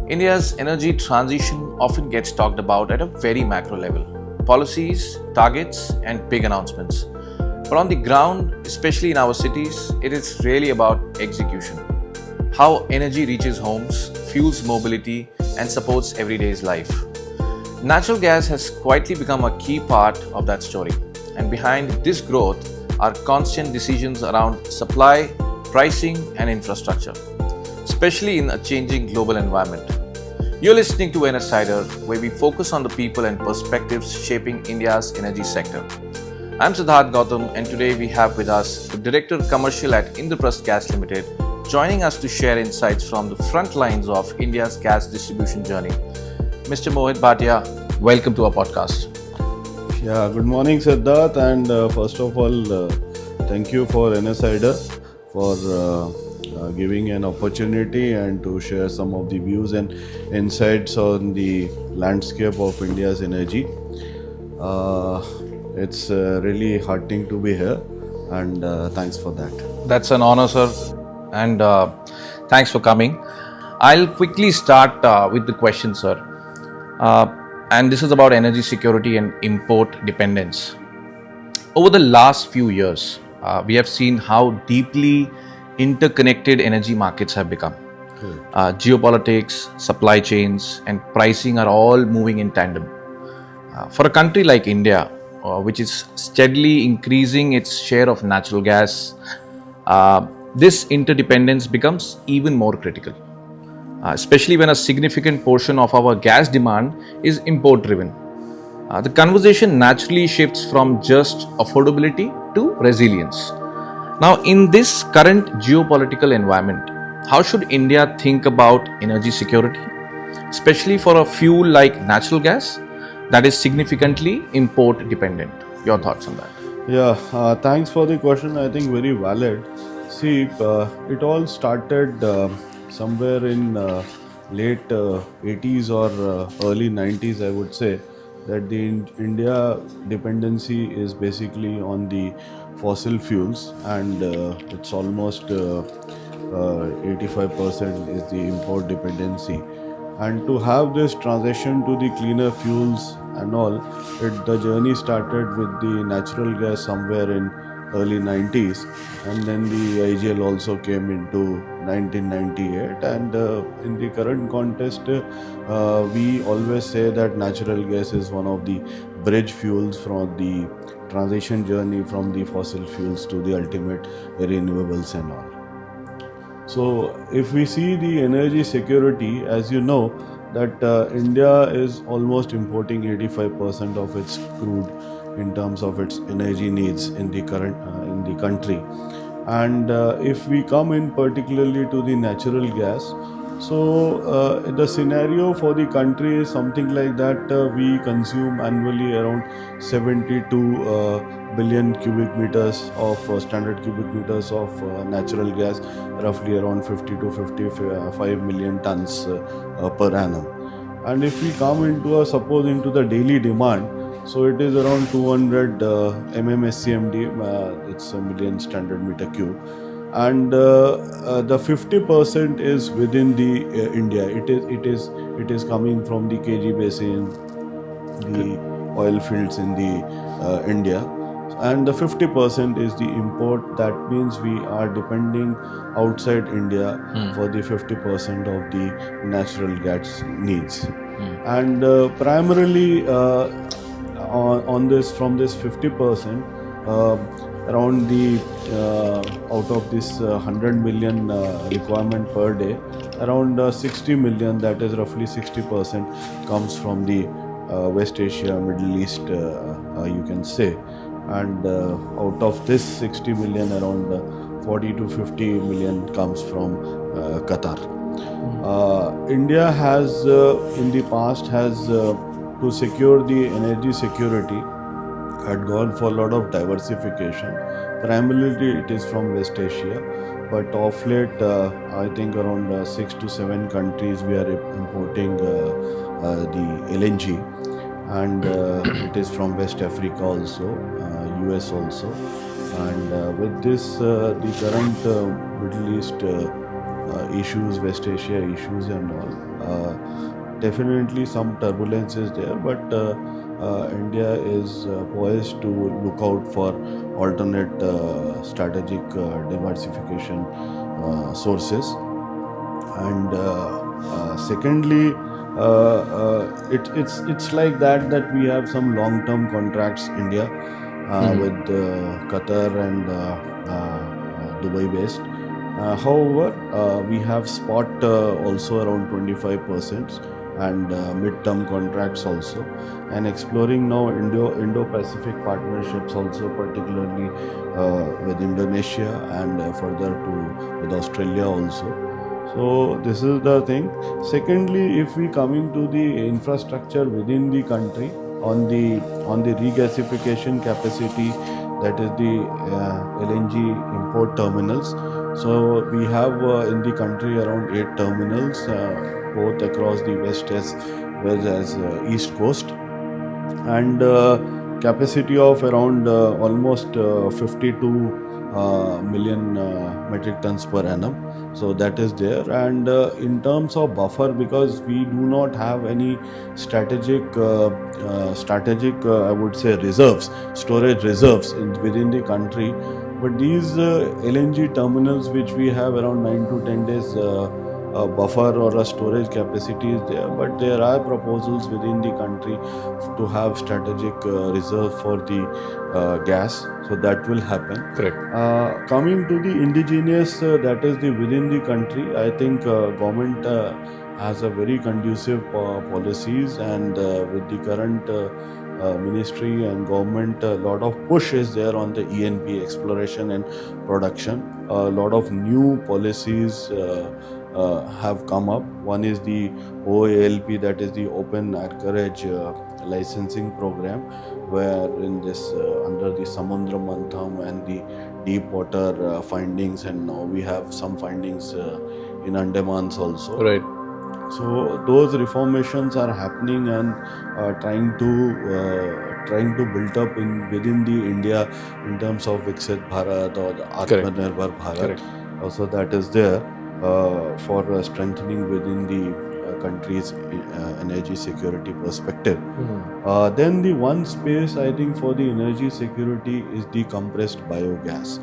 India's energy transition often gets talked about at a very macro level policies, targets, and big announcements. But on the ground, especially in our cities, it is really about execution. How energy reaches homes, fuels mobility, and supports everyday's life. Natural gas has quietly become a key part of that story. And behind this growth are constant decisions around supply, pricing, and infrastructure, especially in a changing global environment. You're listening to Insider, where we focus on the people and perspectives shaping India's energy sector. I'm Siddharth Gautam, and today we have with us the Director Commercial at Indraprasth Gas Limited, joining us to share insights from the front lines of India's gas distribution journey. Mr. Mohit Bhatia, welcome to our podcast. Yeah, good morning, Siddharth. And first of all, thank you for Insider for giving an opportunity and to share some of the views and insights on the landscape of India's energy. It's really heartening to be here, and thanks for that. That's an honor, sir, and thanks for coming. I'll quickly start with the question, sir. And this is about energy security and import dependence. Over the last few years, we have seen how deeply interconnected energy markets have become. Geopolitics, supply chains, and pricing are all moving in tandem. For a country like India, which is steadily increasing its share of natural gas, this interdependence becomes even more critical, especially when a significant portion of our gas demand is import driven. The conversation naturally shifts from just affordability to resilience. Now, in this current geopolitical environment, how should India think about energy security, especially for a fuel like natural gas that is significantly import dependent? Your thoughts on that? Yeah, thanks for the question. I think very valid. See, it all started somewhere in late 80s or early 90s, I would say, that the India dependency is basically on the fossil fuels, and it's almost 85% is the import dependency. And to have this transition to the cleaner fuels and all, the journey started with the natural gas somewhere in early 90s, and then the IGL also came into 1998. And in the current context, we always say that natural gas is one of the bridge fuels from the transition journey from the fossil fuels to the ultimate renewables and all. So if we see the energy security, as you know, that India is almost importing 85% of its crude in terms of its energy needs in the current in the country. And if we come in particularly to the natural gas, so the scenario for the country is something like that. We consume annually around 72 billion cubic meters of standard cubic meters of natural gas, roughly around 50 to 55 million tons per annum. And if we come into suppose into the daily demand, so it is around 200 MMSCMD, it's a million standard meter cube, and the 50% is within the India. It is coming from the KG basin, the oil fields in the India, and the 50% is the import. That means we are depending outside India for the 50% of the natural gas needs. And primarily on this, from this 50%, around the out of this 100 million requirement per day, around 60 million, that is roughly 60%, comes from the West Asia, Middle East, you can say. And out of this 60 million, around 40 to 50 million comes from Qatar. India has in the past has to secure the energy security had gone for a lot of diversification. Primarily it is from West Asia, but of late I think around 6 to 7 countries we are importing the LNG, and it is from West Africa also, US also. And with this, the current Middle East issues, West Asia issues and all. Definitely some turbulence is there, but India is poised to look out for alternate strategic diversification sources. And secondly, it's like that we have some long-term contracts India with Qatar and Dubai based. However, we have spot also around 25% and mid-term contracts also, and exploring now Indo-Pacific partnerships also, particularly with Indonesia and further to with Australia also. So this is the thing. Secondly, if we coming to the infrastructure within the country on the regasification capacity, that is the LNG import terminals. So we have in the country around 8 terminals, both across the west as well as east coast, and capacity of around almost 52 million metric tons per annum. So that is there. And in terms of buffer, because we do not have any strategic I would say reserves, storage reserves within the country, but these LNG terminals which we have around 9 to 10 days buffer or a storage capacity is there, but there are proposals within the country to have strategic reserve for the gas, so that will happen. Correct. Coming to the indigenous, that is the within the country, I think government has a very conducive policies, and with the current ministry and government, a lot of push is there on the ENP, exploration and production. A lot of new policies have come up. One is the OALP, that is the Open Anchorage licensing program, where in this under the Samudra Mantham and the deep water findings, and now we have some findings in Andamans also. Right. So those reformations are happening, and trying to build up within the India in terms of Viksit Bharat or the Atmanirbhar Bharat. Correct. Also that is there for strengthening within the country's energy security perspective. Then the one space I think for the energy security is the compressed biogas.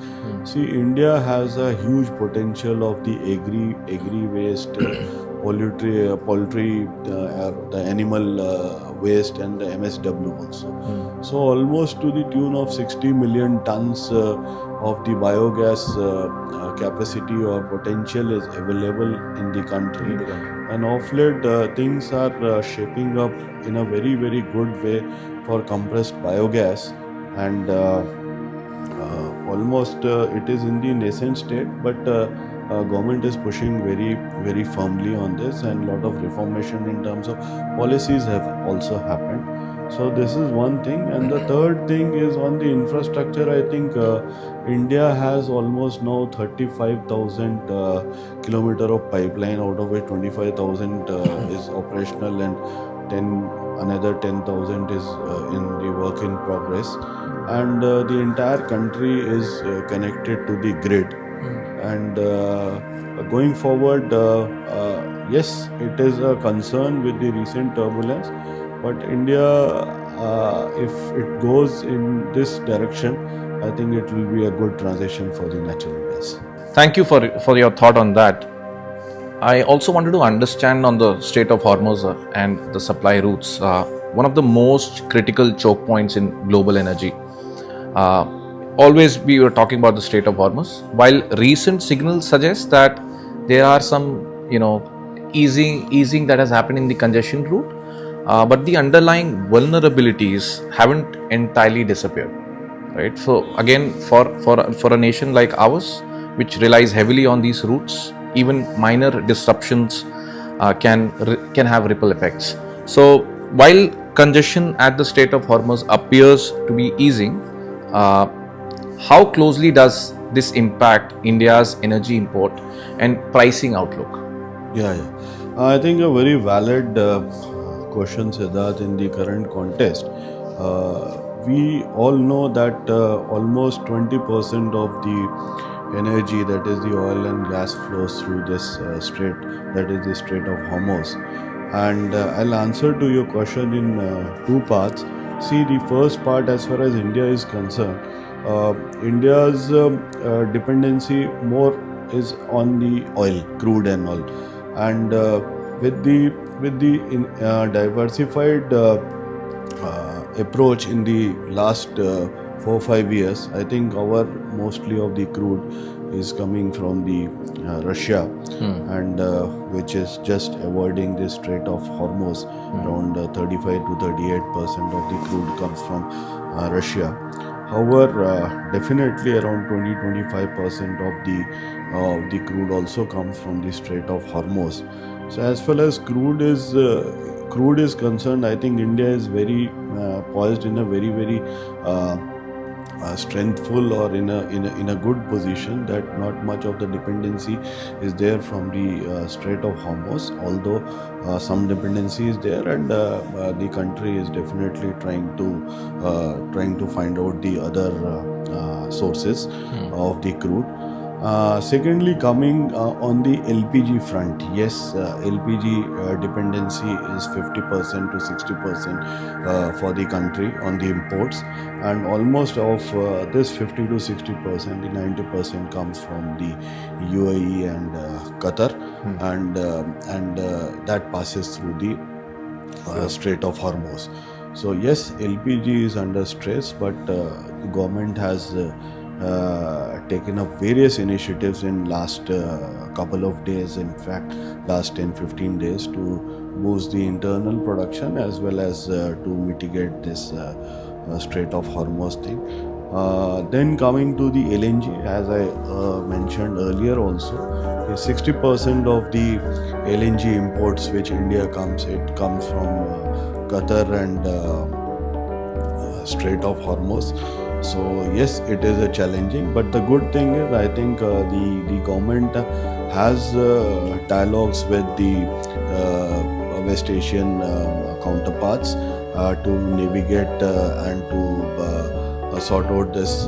See, India has a huge potential of the agri waste, poultry, the animal waste, and the MSW also. So almost to the tune of 60 million tons of the biogas capacity or potential is available in the country. And of late, things are shaping up in a very, very good way for compressed biogas, and almost it is in the nascent state, but government is pushing very, very firmly on this, and lot of reformation in terms of policies have also happened. So this is one thing. And the third thing is on the infrastructure. I think India has almost now 35,000 kilometer of pipeline, out of which 25,000 is operational, and another 10,000 is in the work in progress. And the entire country is connected to the grid. And going forward, yes, it is a concern with the recent turbulence, but India, if it goes in this direction, I think it will be a good transition for the natural gas. Thank you for your thought on that. I also wanted to understand on the Strait of Hormuz and the supply routes, one of the most critical choke points in global energy. Always we were talking about the Strait of Hormuz, while recent signals suggest that there are some, easing that has happened in the congestion route, but the underlying vulnerabilities haven't entirely disappeared, right? So again, for a nation like ours, which relies heavily on these routes, even minor disruptions can have ripple effects. So while congestion at the Strait of Hormuz appears to be easing, how closely does this impact India's energy import and pricing outlook? Yeah. I think a very valid question, Siddharth, in the current context. We all know that almost 20% of the energy, that is the oil and gas, flows through this strait, that is the Strait of Hormuz. And I'll answer to your question in two parts. See, the first part, as far as India is concerned, India's dependency more is on the oil, crude and all, and with the diversified approach in the last 4-5 years, I think our mostly of the crude is coming from the Russia, and which is just avoiding the Strait of Hormuz. Around 35 to 38% of the crude comes from Russia. However, definitely around 20-25% of the crude also comes from the Strait of Hormuz. So as far as crude is concerned, I think India is very poised in a very strengthful, or in a good position, that not much of the dependency is there from the Strait of Hormuz, although some dependency is there, and the country is definitely trying to find out the other sources of the crude. Secondly, coming on the LPG front, yes, LPG dependency is 50% to 60% for the country on the imports, and almost of this 50 to 60%, the 90% comes from the UAE and Qatar, and that passes through the Strait of Hormuz. So yes, LPG is under stress, but the government has taken up various initiatives in last couple of days, in fact last 10-15 days, to boost the internal production as well as to mitigate this Strait of Hormuz thing. Then coming to the LNG, as I mentioned earlier also, 60% of the LNG imports which India comes from Qatar and Strait of Hormuz. So yes, it is a challenging, but the good thing is, I think the government has dialogues with the West Asian counterparts to navigate and to sort out this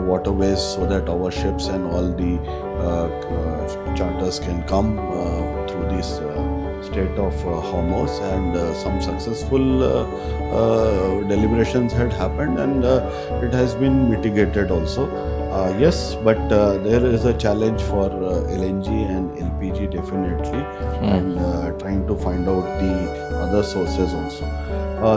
waterways, so that our ships and all the charters can come through this Strait of Hormuz, and some successful deliberations had happened, and it has been mitigated also. Yes, but there is a challenge for LNG and LPG definitely, and trying to find out the other sources also.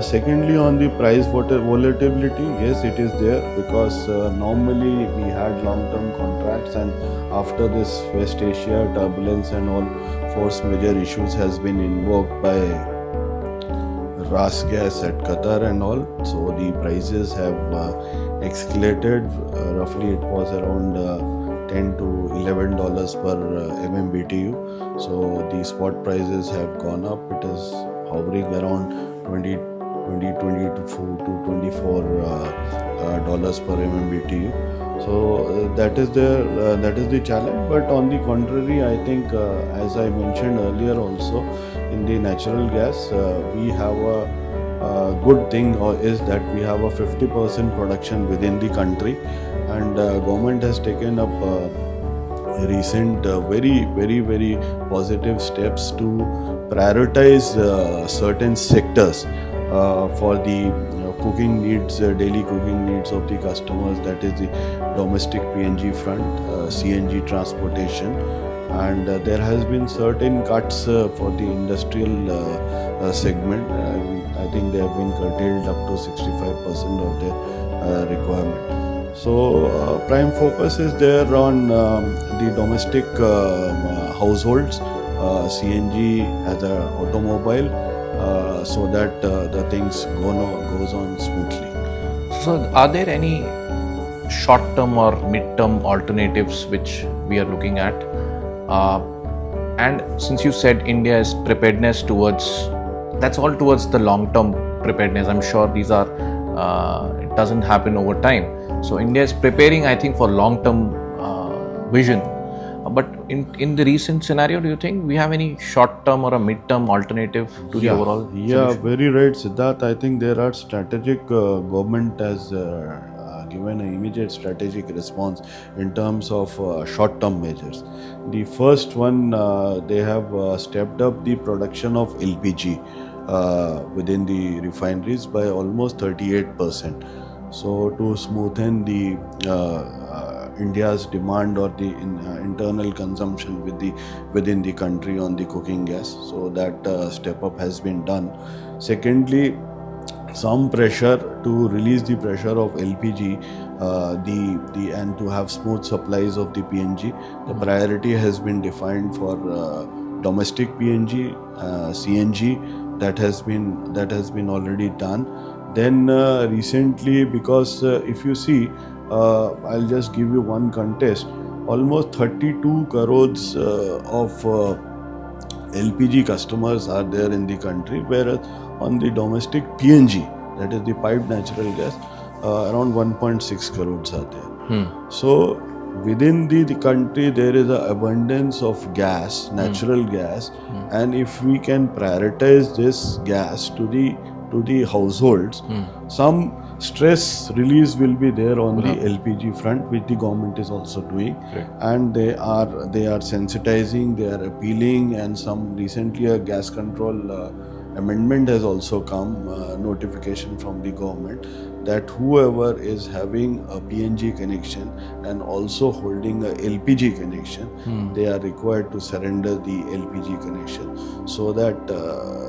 Secondly, on the price volatility, yes, it is there, because normally we had long-term contracts, and after this West Asia turbulence and all, force majeure issues has been invoked by RasGas at Qatar and all. So the prices have escalated. Roughly it was around $10 to $11 per MMBTU. So the spot prices have gone up. It is hovering around 20 to 24 dollars per MMBTU. So that is the challenge. But on the contrary, I think as I mentioned earlier also, in the natural gas, we have a good thing is that we have a 50% production within the country, and government has taken up recent very positive steps to prioritize certain sectors for the cooking needs, daily cooking needs of the customers, that is the domestic PNG front, CNG transportation, and there has been certain cuts for the industrial segment. I think they have been curtailed up to 65% of their requirement. So prime focus is there on the domestic households, CNG as an automobile, so that the things goes on smoothly. So, are there any short-term or mid-term alternatives which we are looking at? And since you said India is preparedness towards, that's all towards the long-term preparedness. I'm sure these are, it doesn't happen over time. So India is preparing, I think, for long-term vision. But in the recent scenario, do you think we have any short-term or a mid-term alternative to the overall solution? Yeah, very right, Siddharth. I think there are strategic government has given an immediate strategic response in terms of short-term measures. The first one, they have stepped up the production of LPG within the refineries by almost 38%. So to smoothen the India's demand or the internal consumption within the country on the cooking gas. So that step up has been done. Secondly, some pressure to release the pressure of LPG, and to have smooth supplies of the PNG. The priority has been defined for domestic PNG, CNG. That has been already done. Then recently, because if you see, I'll just give you one context. Almost 32 crores of LPG customers are there in the country, whereas on the domestic PNG, that is the piped natural gas, around 1.6 crores are there. So within the country there is an abundance of gas, natural gas, and if we can prioritize this gas to the households, some stress release will be there on the LPG front, which the government is also doing. And they are sensitizing, they are appealing, and some recently a gas control amendment has also come, notification from the government that whoever is having a PNG connection and also holding a LPG connection, they are required to surrender the LPG connection, so that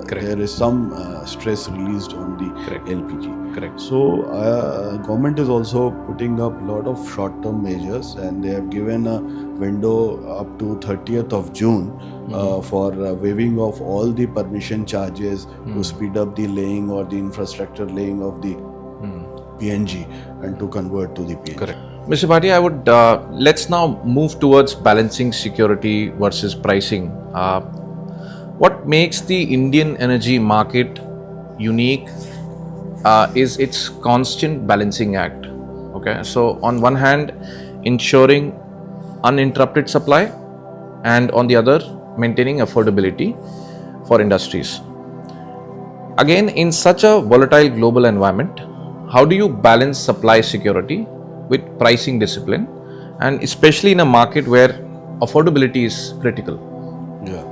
there is some stress released on the LPG. Correct. So government is also putting up a lot of short-term measures, and they have given a window up to 30th of June for waiving of all the permission charges to speed up the laying or the infrastructure laying of the PNG and to convert to the PNG. Correct. Mr. Bhatia, I would let's now move towards balancing security versus pricing. What makes the Indian energy market unique is its constant balancing act. Okay, so on one hand, ensuring uninterrupted supply, and on the other, maintaining affordability for industries. Again, in such a volatile global environment, how do you balance supply security with pricing discipline, and especially in a market where affordability is critical? Yeah.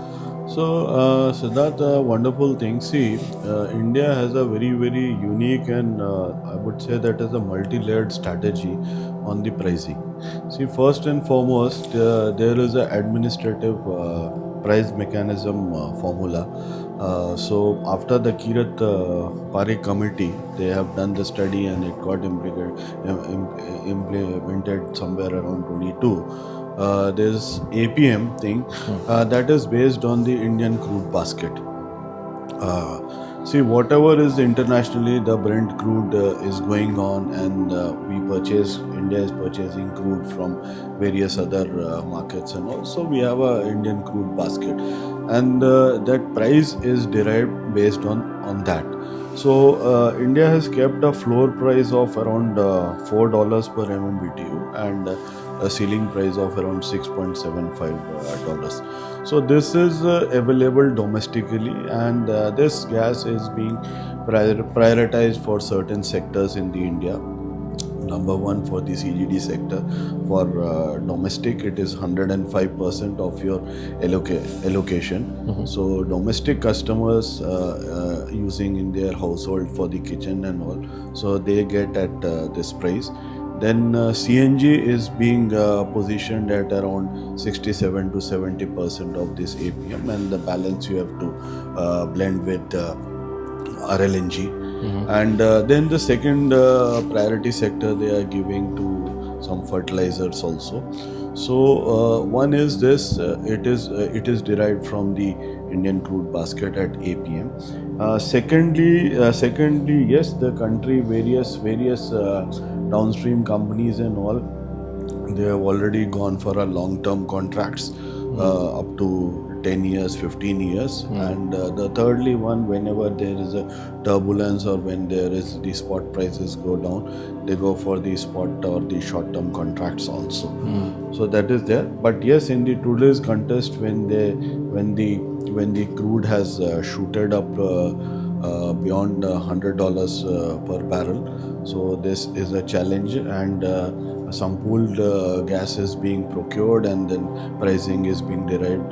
So, Siddharth, a wonderful thing. See, India has a very, very unique and I would say that is a multi-layered strategy on the pricing. See, first and foremost, there is an administrative price mechanism formula. So, after the Kirat Parikh committee, they have done the study and it got implemented somewhere around 22. There's APM thing that is based on the Indian crude basket. See, whatever is internationally, the Brent crude is going on, and India is purchasing crude from various other markets, and also we have a Indian crude basket, and that price is derived based on that. So India has kept a floor price of around $4 per MMBTU and a ceiling price of around $6.75. So this is available domestically, and this gas is being prioritized for certain sectors in the India. Number one, for the CGD sector. For domestic, it is 105% of your allocation. So domestic customers using in their household for the kitchen and all, so they get at this price. Then CNG is being positioned at around 67 to 70% of this APM, and the balance you have to blend with RLNG. And then the second priority sector they are giving to some fertilizers also. So one is this, it is derived from the Indian crude basket at APM. Secondly, yes, the country various downstream companies and all, they have already gone for a long-term contracts up to 10 years, 15 years. And the thirdly one, whenever there is a turbulence or when there is the spot prices go down, they go for the spot or the short-term contracts also. So that is there. But yes, in the today's contest, when the crude has shooted up beyond $100 per barrel. So this is a challenge, and some pooled gas is being procured, and then pricing is being derived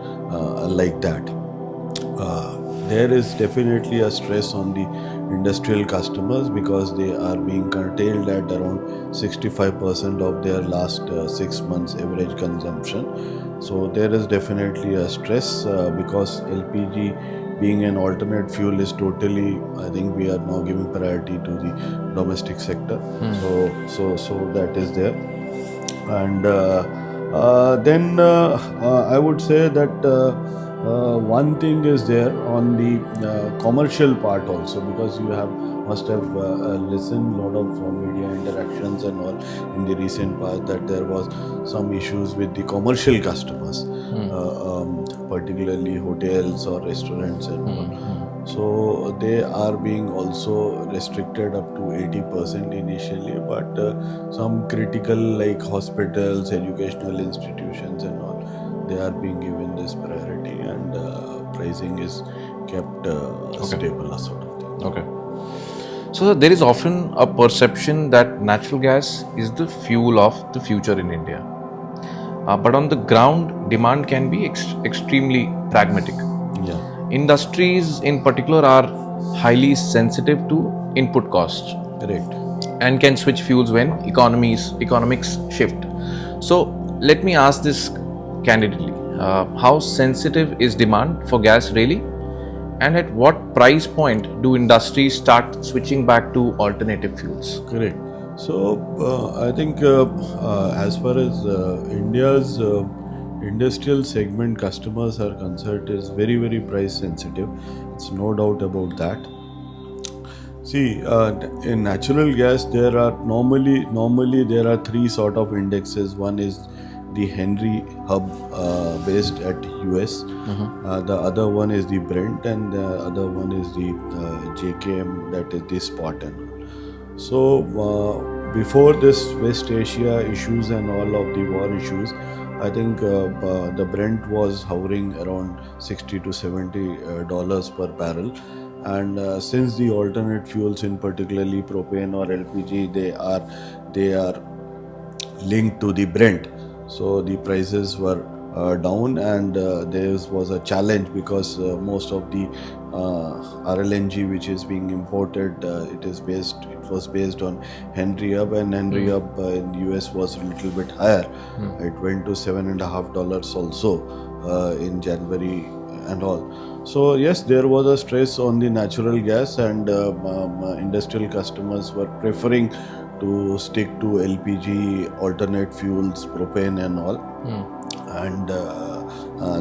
like that. There is definitely a stress on the industrial customers because they are being curtailed at around 65% of their last 6 months average consumption. So there is definitely a stress because LPG being an alternate fuel is totally, I think we are now giving priority to the domestic sector. So that is there. And then I would say that one thing is there on the commercial part also, because you have must have listened a lot of media interactions and all in the recent past that there was some issues with the commercial customers, particularly hotels or restaurants and all. So they are being also restricted up to 80% initially, but some critical like hospitals, educational institutions and all, they are being given this priority, and pricing is kept stable or sort of thing. Okay. So there is often a perception that natural gas is the fuel of the future in India. But on the ground, demand can be extremely pragmatic. Yeah. Industries in particular are highly sensitive to input costs Correct. and can switch fuels when economics shift. So let me ask this candidly. How sensitive is demand for gas really? And at what price point do industries start switching back to alternative fuels? Correct. So I think as far as India's industrial segment customers are concerned, is very, very price sensitive. It's no doubt about that. See, in natural gas, there are normally there are three sort of indexes. One is the Henry Hub based at US. The other one is the Brent, and the other one is the JKM, that is the spot and all. So before this West Asia issues and all of the war issues, I think the Brent was hovering around $60 to $70 per barrel. And since the alternate fuels, in particularly propane or LPG, they are linked to the Brent, so the prices were down, and there was a challenge because most of the RLNG which is being imported, it was based on Henry Hub, and Henry Hub in US was a little bit higher. It went to $7.50 also in January and all. So yes, there was a stress on the natural gas, and industrial customers were preferring to stick to LPG, alternate fuels, propane and all, and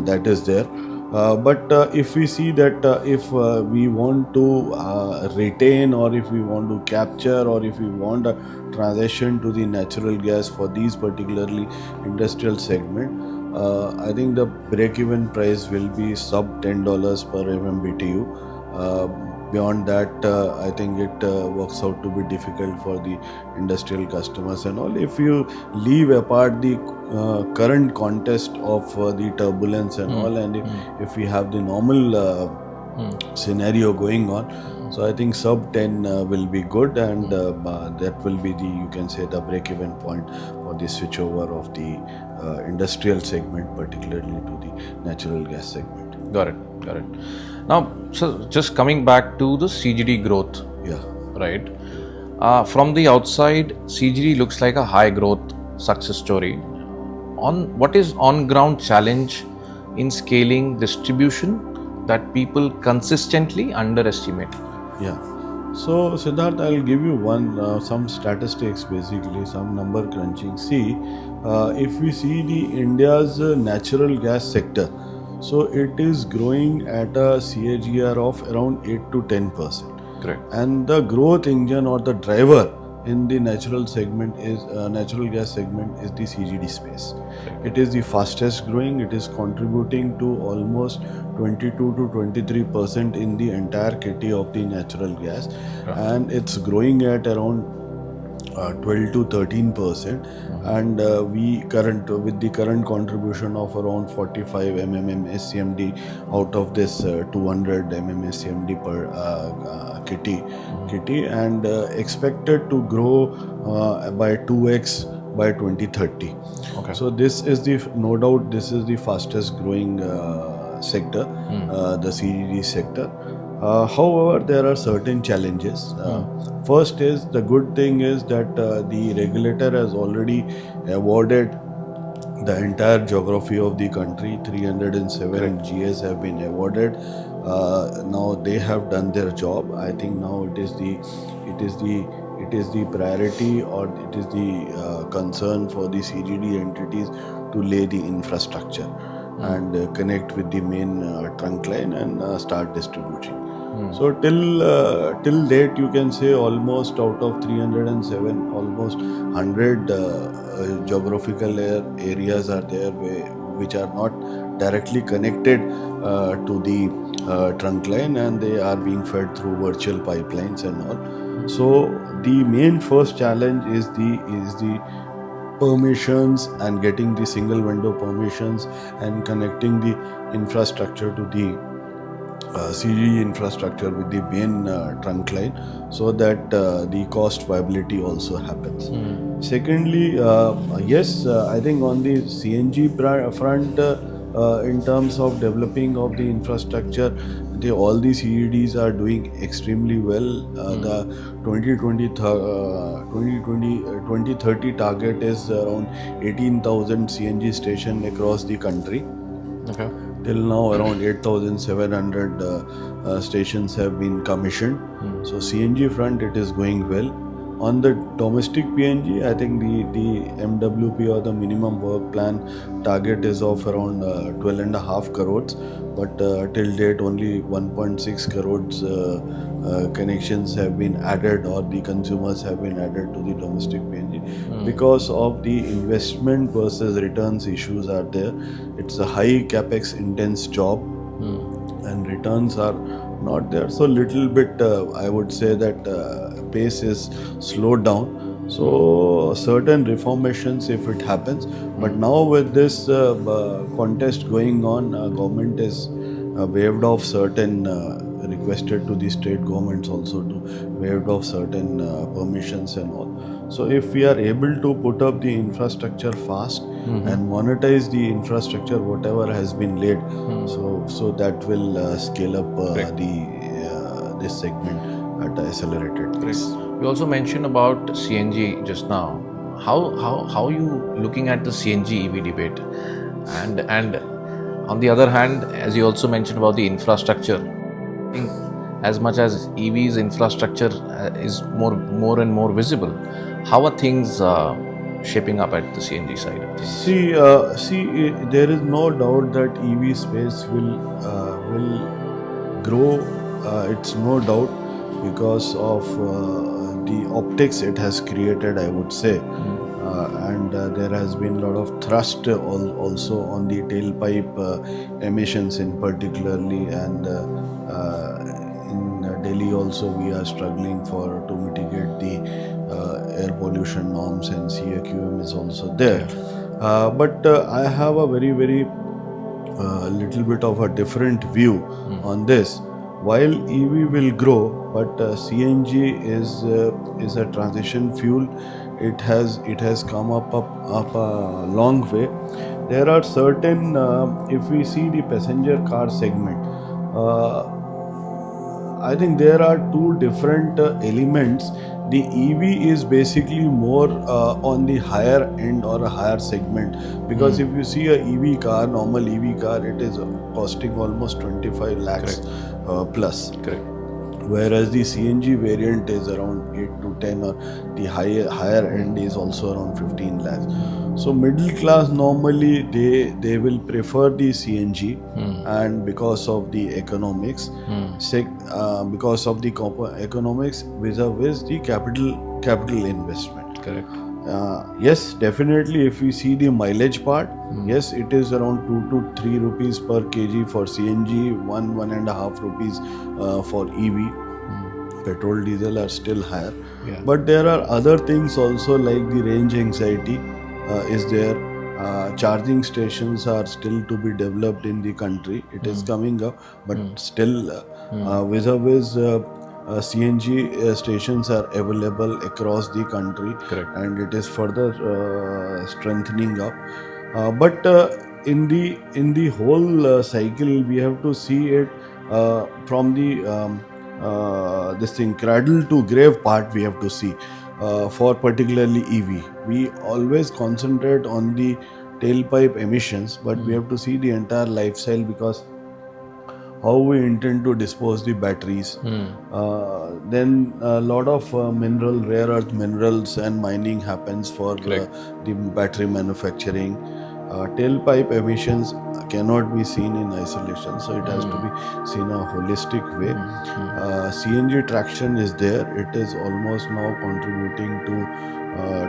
that is there. But if we see that if we want to retain, or if we want to capture, or if we want a transition to the natural gas for these particularly industrial segment, I think the break-even price will be sub $10 per MMBTU. Beyond that, I think it works out to be difficult for the industrial customers and all. If you leave apart the current context of the turbulence and all, and if we have the normal scenario going on, so I think sub 10 will be good, and that will be the, you can say, the break-even point for the switchover of the industrial segment, particularly to the natural gas segment. Got it. Now, so just coming back to the CGD growth, Yeah. right? From the outside, CGD looks like a high growth success story. What is on-ground challenge in scaling distribution that people consistently underestimate? Yeah. So Siddharth, I'll give you some statistics, basically some number crunching. See, if we see the India's natural gas sector, so it is growing at a CAGR of around 8 to 10%. Correct. And the growth engine or the driver in the natural gas segment is the CGD space. Correct. It is the fastest growing. It is contributing to almost 22 to 23% in the entire kitty of the natural gas, Right. and it's growing at around 12 to 13%, and we current with the current contribution of around 45 mm SCMD out of this 200 mm SCMD per kitty, and expected to grow by 2x by 2030. Okay. So this is the no doubt this is the fastest growing sector, the CGD sector. However, there are certain challenges. First is the good thing is that the regulator has already awarded the entire geography of the country. 307 GS have been awarded. Now they have done their job. I think now it is the priority, or it is the concern for the CGD entities to lay the infrastructure and connect with the main trunk line and start distributing. So till date, you can say almost out of 307, almost 100 geographical areas are there which are not directly connected to the trunk line, and they are being fed through virtual pipelines and all. So the main first challenge is the permissions and getting the single window permissions and connecting the infrastructure to the CGD infrastructure with the main trunk line, so that the cost viability also happens. Secondly, yes, I think on the CNG front, in terms of developing of the infrastructure, all the CGDs are doing extremely well. The 2030 target is around 18,000 CNG stations across the country. Okay. Till now, around 8,700 stations have been commissioned. So CNG front, it is going well. On the domestic PNG, I think the MWP, or the minimum work plan target, is of around 12.5 crores, but till date only 1.6 crores connections have been added, or the consumers have been added to the domestic PNG because of the investment versus returns issues are there. It's a high capex intense job, and returns are not there. So little bit, I would say that pace is slowed down. So certain reformations, if it happens, but now with this contest going on, government is waived off certain requested to the state governments also to waived off certain permissions and all. So if we are able to put up the infrastructure fast and monetize the infrastructure whatever has been laid, so that will scale up this segment at an accelerated pace. You also mentioned about CNG just now. How you looking at the CNG EV debate, and on the other hand, as you also mentioned about the infrastructure, I think as much as EV's infrastructure is more and more visible, how are things shaping up at the CNG side? See, there is no doubt that EV space will grow. It's no doubt because of the optics it has created, I would say. And there has been a lot of thrust also on the tailpipe emissions in particularly, and in Delhi also we are struggling to mitigate the air pollution norms, and CAQM is also there. But I have a very little bit of a different view on this. While EV will grow, but CNG is a transition fuel. It has come up a long way. There are certain, if we see the passenger car segment, I think there are two different elements. The EV is basically more on the higher end or a higher segment, because if you see a EV car, normal EV car, it is costing almost 25 lakhs plus. Correct. Whereas the CNG variant is around 8 to 10, or the higher end is also around 15 lakhs. So middle class normally they will prefer the CNG, and because of the economics, because of the economics vis-a-vis the capital investment. Correct. Yes, definitely. If we see the mileage part, yes, it is around 2 to 3 rupees per kg for CNG, 1.5 rupees for EV. petrol, diesel are still higher. Yeah. But there are other things also, like the range anxiety is there. Charging stations are still to be developed in the country. It is coming up, but still vis-a-vis CNG stations are available across the country. Correct. And it is further strengthening up. But in the whole cycle, we have to see it from the this thing cradle to grave part. We have to see for particularly EV. We always concentrate on the tailpipe emissions, but we have to see the entire lifestyle, because how we intend to dispose the batteries. Then a lot of rare earth minerals and mining happens for the battery manufacturing. Tailpipe emissions cannot be seen in isolation, so it has to be seen a holistic way. CNG traction is there. It is almost now contributing to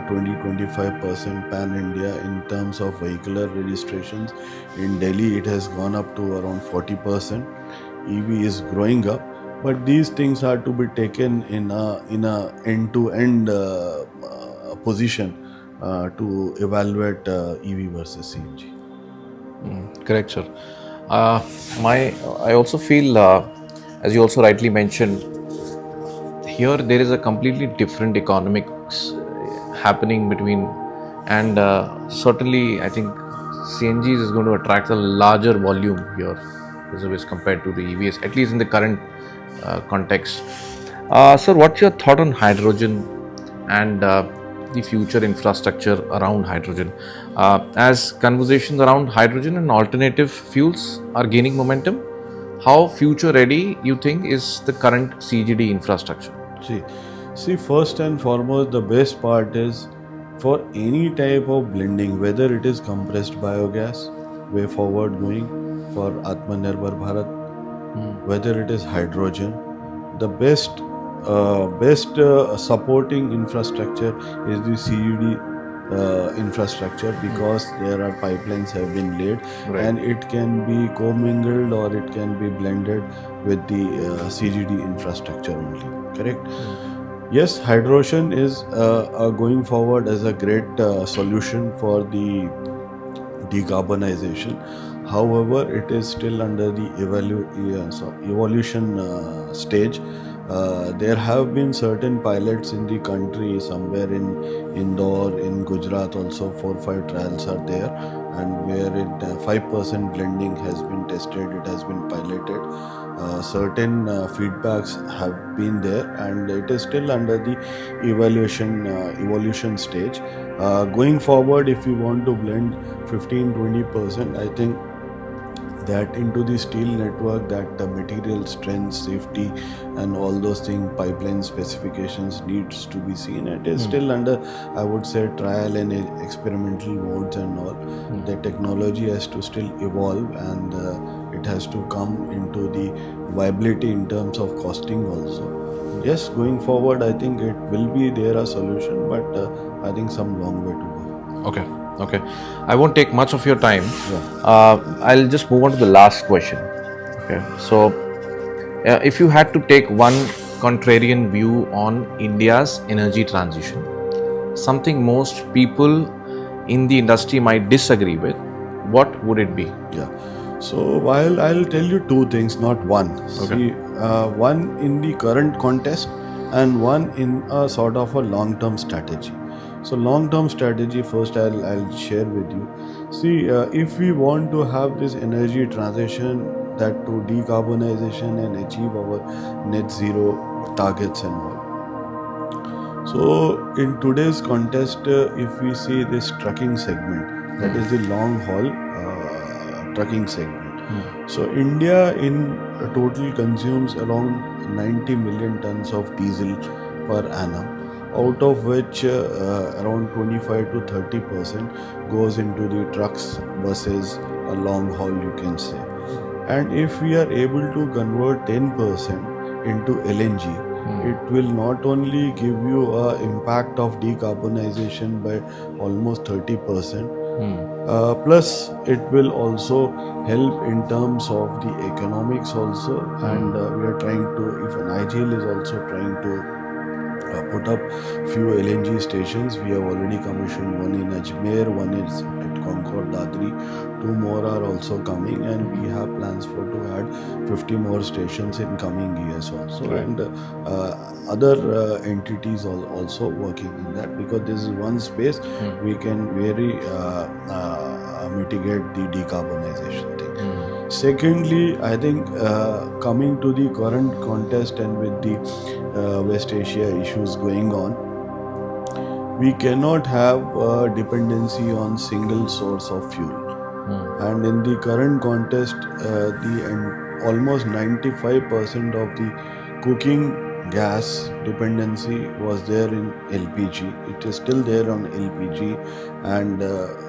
20-25% pan India in terms of vehicular registrations. In Delhi, it has gone up to around 40%. EV is growing up, but these things are to be taken in a end-to-end position to evaluate EV versus CNG. Correct, sir. I also feel, as you also rightly mentioned, here there is a completely different economics happening between, and certainly I think CNGs is going to attract a larger volume here as compared to the EVs, at least in the current context. Sir, what's your thought on hydrogen and the future infrastructure around hydrogen? As conversations around hydrogen and alternative fuels are gaining momentum, how future ready you think is the current CGD infrastructure? See, first and foremost, the best part is for any type of blending, whether it is compressed biogas, way forward going for Atmanirbhar Bharat, whether it is hydrogen, the best supporting infrastructure is the CGD infrastructure, because there are pipelines have been laid, and it can be commingled or it can be blended with the CGD infrastructure only. Correct? Yes, hydrogen is going forward as a great solution for the decarbonization. However, it is still under the evolution stage. There have been certain pilots in the country, somewhere in Indore, in Gujarat also 4-5 trials are there, and where 5% blending has been tested, it has been piloted. Certain feedbacks have been there, and it is still under the evolution stage. Going forward, if we want to blend 15-20%, I think that into the steel network, that the material strength, safety, and all those things, pipeline specifications needs to be seen. It is still under, I would say, trial and experimental modes and all. The technology has to still evolve, and it has to come into the viability in terms of costing also. Yes, going forward, I think it will be there a solution, but I think some long way to go. Okay. I won't take much of your time. I'll just move on to the last question. Okay. So, if you had to take one contrarian view on India's energy transition, something most people in the industry might disagree with, what would it be? Yeah. So while I'll tell you two things, not one. See, one in the current context and one in a sort of a long-term strategy. So long-term strategy, first I'll share with you. See, if we want to have this energy transition, that to decarbonization and achieve our net zero targets and all. So in today's context, if we see this trucking segment, that is the long haul trucking segment. So India in total consumes around 90 million tons of diesel per annum, out of which around 25 to 30% goes into the trucks, buses, a long haul, you can say. And if we are able to convert 10% into LNG, it will not only give you an impact of decarbonization by almost 30%, Plus, it will also help in terms of the economics also, and we are trying to. Even IGL is also trying to put up few LNG stations. We have already commissioned one in Ajmer, one is at Concord Dadri. Two more are also coming, and we have plans for to add 50 more stations in coming years also. Right. And other entities are also working in that, because this is one space we can very mitigate the decarbonization thing. Secondly, I think coming to the current context and with the West Asia issues going on, we cannot have dependency on single source of fuel. And in the current context, almost 95% of the cooking gas dependency was there in LPG. It is still there on LPG, and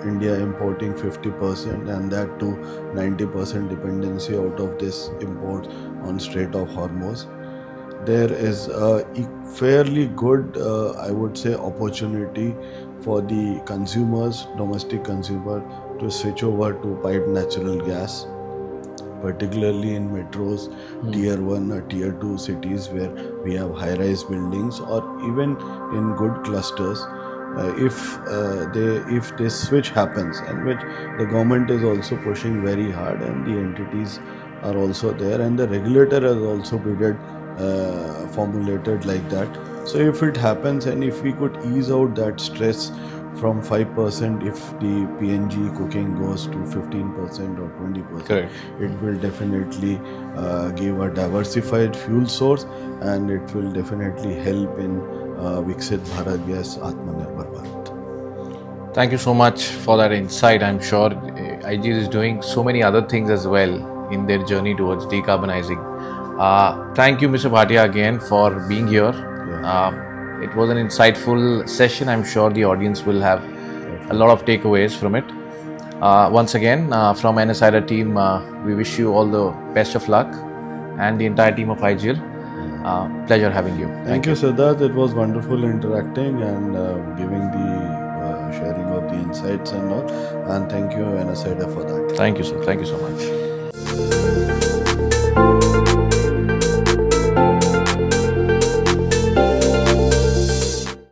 India importing 50%, and that too 90% dependency out of this import on Strait of Hormuz. There is a fairly good, I would say, opportunity for the consumers, domestic consumer, to switch over to piped natural gas, particularly in metros, tier 1 or tier 2 cities where we have high-rise buildings, or even in good clusters. If this switch happens, and which the government is also pushing very hard, and the entities are also there, and the regulator has also formulated like that. So if it happens, and if we could ease out that stress from 5%, if the PNG cooking goes to 15% or 20%, Correct. it will definitely give a diversified fuel source, and it will definitely help in Viksit Bharat Gas, Atmanirbhar Bharat. Thank you so much for that insight. I'm sure IGL is doing so many other things as well in their journey towards decarbonizing. Thank you, Mr. Bhatia, again for being here. It was an insightful session. I'm sure the audience will have a lot of takeaways from it. Once again, from NSIDA team, we wish you all the best of luck, and the entire team of IGL. Pleasure having you. Thank you, Siddharth. It was wonderful interacting and giving the sharing of the insights and all. And thank you, NSIDA, for that. Thank you, sir. Thank you so much.